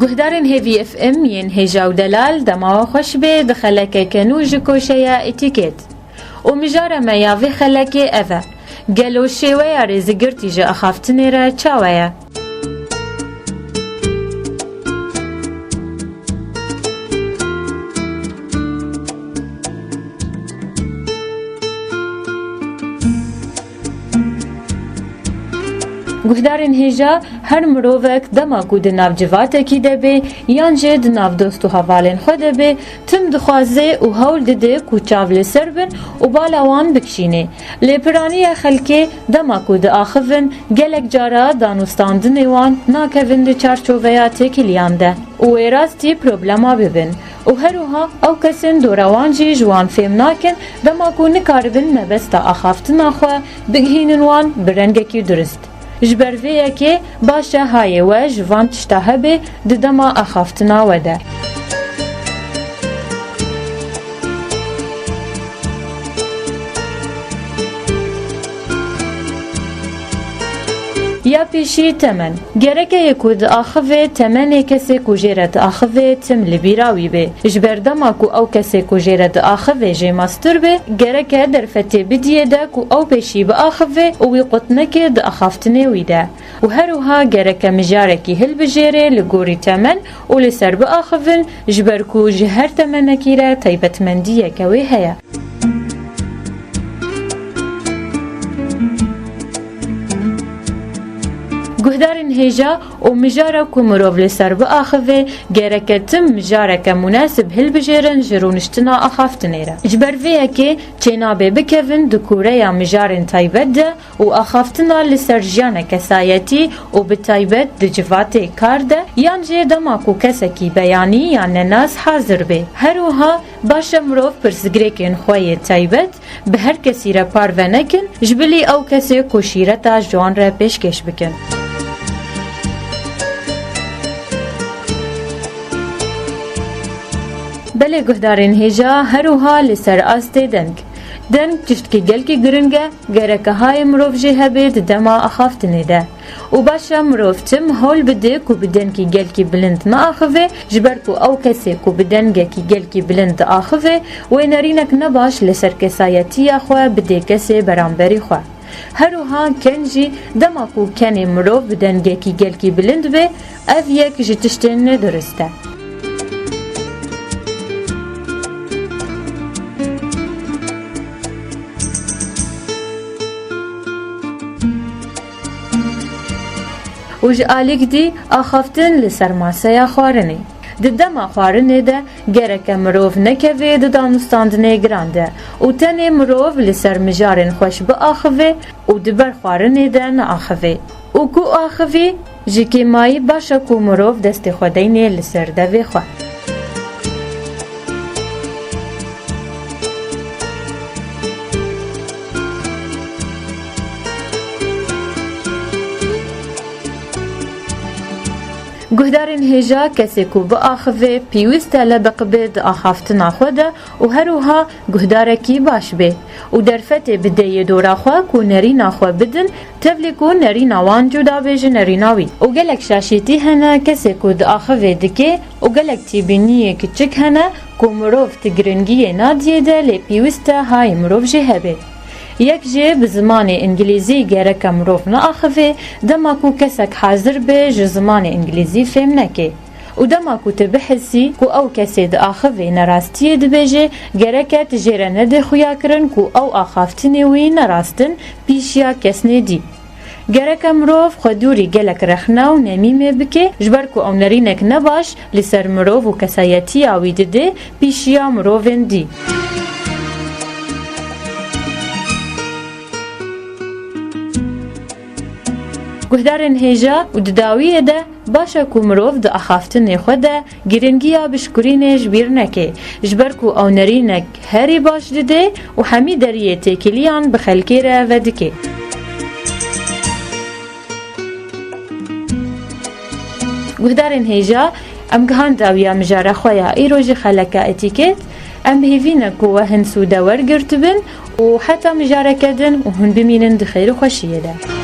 گهدارن هیوی اف ام ین هجا و دلال دماغ خوش به دخلک کنوج کوشیا اتیکت و مجاره میاوی خلک اوه گلو شیوه ریزگرتی جا اخافتنی را چاوه گهدارن هجا هر مروفک دما کو د ناو جواتکی دبه یان جه د ناو دوست و حوالین خود دبه تم دخوازه و هول دده کو چاول سربن و بالاوان بکشینه لیپرانی خلکه دما کو د آخفن گلک جارا دانوستاندن وان ناکوین د چارچوبیا تکلیان ده و ایراستی پروبلما ببن و هروها او کسین دوروان جی جوان فهم ناکن دما کو نکاربن مبستا آخافتنا خواه بگهینن وان برنگکی درست جبرویه که باشه های و جوان تشتاه به ددما اخافتنا وده. یا پیشی تمن گرکه یکو د آخوه تمنه کسی کو جیرد آخوه تم لبیراوی به جبردما کو او کسی کو جیرد آخوه جی ماستر به گرکه در فتی بدیه ده کو او پیشی به آخوه او وی قطنکه د آخافتنه ویده و هروها گرکه مجارکی هل بجیره لگوری تمن و لسر به آخوه جبر کو جهر تمنکی را طیبت مندیه کوی هیا گهدارن هجا و مجاره که مروف لسر با آخوه گرکه تم مجاره که مناسب هل بجیرن جرونشتنا آخافتنه را جبرویه که چنابه بکوین دکوره یا مجارن تایبت ده و آخافتنا لسر جانه کسایتی و بتایبت ده جواته کار ده یان جه دماکو کسکی بیانی یا نناس حاضر به هروها باشه مروف پرسگریکن خواه تایبت به هر کسی را پارو نکن جبلی او کسی کشیرتا جوان را پیشکش بکن بله گهدارن هجا هروها لسر آسته دنگ چشت که گل که گرنگه گرکه های مروف جه هبید دما اخافتنه ده و باشه مروف تم هول بده که بدن که گل که بلند ما آخوه جبر که او کسی که بدنگه که گل که بلند آخوه و نرینک نباش لسر کسایتی خواه بده کسی برانبری خواه هروها کنجی دما که کنی مروف بدنگه که گل که بلند به او یک جتشتن درسته وج آلیک دی آخافتن لسر ماسه خوارنی ددما خوارنه ده گرک مروف نکوه د دانستاندنه گرانده و تنه مروف لسر مجارن خوش با آخوه و دبر خوارنه ده نا آخوه و کو آخوه جکی مایی باشه کو مروف دست خودینه لسر دوه خواه گهدارن هجا کسی کو با آخوه پیوسته لبق بید آخافتنا خوده و هروها گهدارکی باش به و درفت بده دورا خواه کو نرینا خواه بدن تفلی کو نرینا وان جدا بیج نریناوی و گلک شاشیتی هنه کسی کو دا آخوه دکه و گلک تیبینیه کچک هنه کو مروف تگرنگیه نادیه ده لی پیوسته های مروف جه هبه یک جه به زمان انگلیزی گرک مروف نا آخوه دما کو کسک حاضر به جه زمان انگلیزی فهم نکه و دما کو تبحثی کو او کسی ده آخوه نراستیه ده بجه گرکه تجیره نده خویا کرن کو او آخافتنه وی نراستن پیشیا کسنه دی گرک مروف خودوری گلک رخنا و نمیمه بکه جبر کو او نرینک نباش لسر مروف و کسایتی آویده ده پیشیا مروفن دی گهدارن هجا و دداویه ده باشه کو مروف ده اخافتن خوده گرنگیا بشکرینه جبیر نکه جبر کو او نرینک هری باش ده و همی دریه تکلیان بخلکی را ودکه گهدارن هجا ام گهان داویا مجاره خویا ایروژ خلکه اتیکت ام بهیوینه کو هن سوده ورگرتبن و حتی مجاره کدن و هن بمینن ده خیر خوشیه ده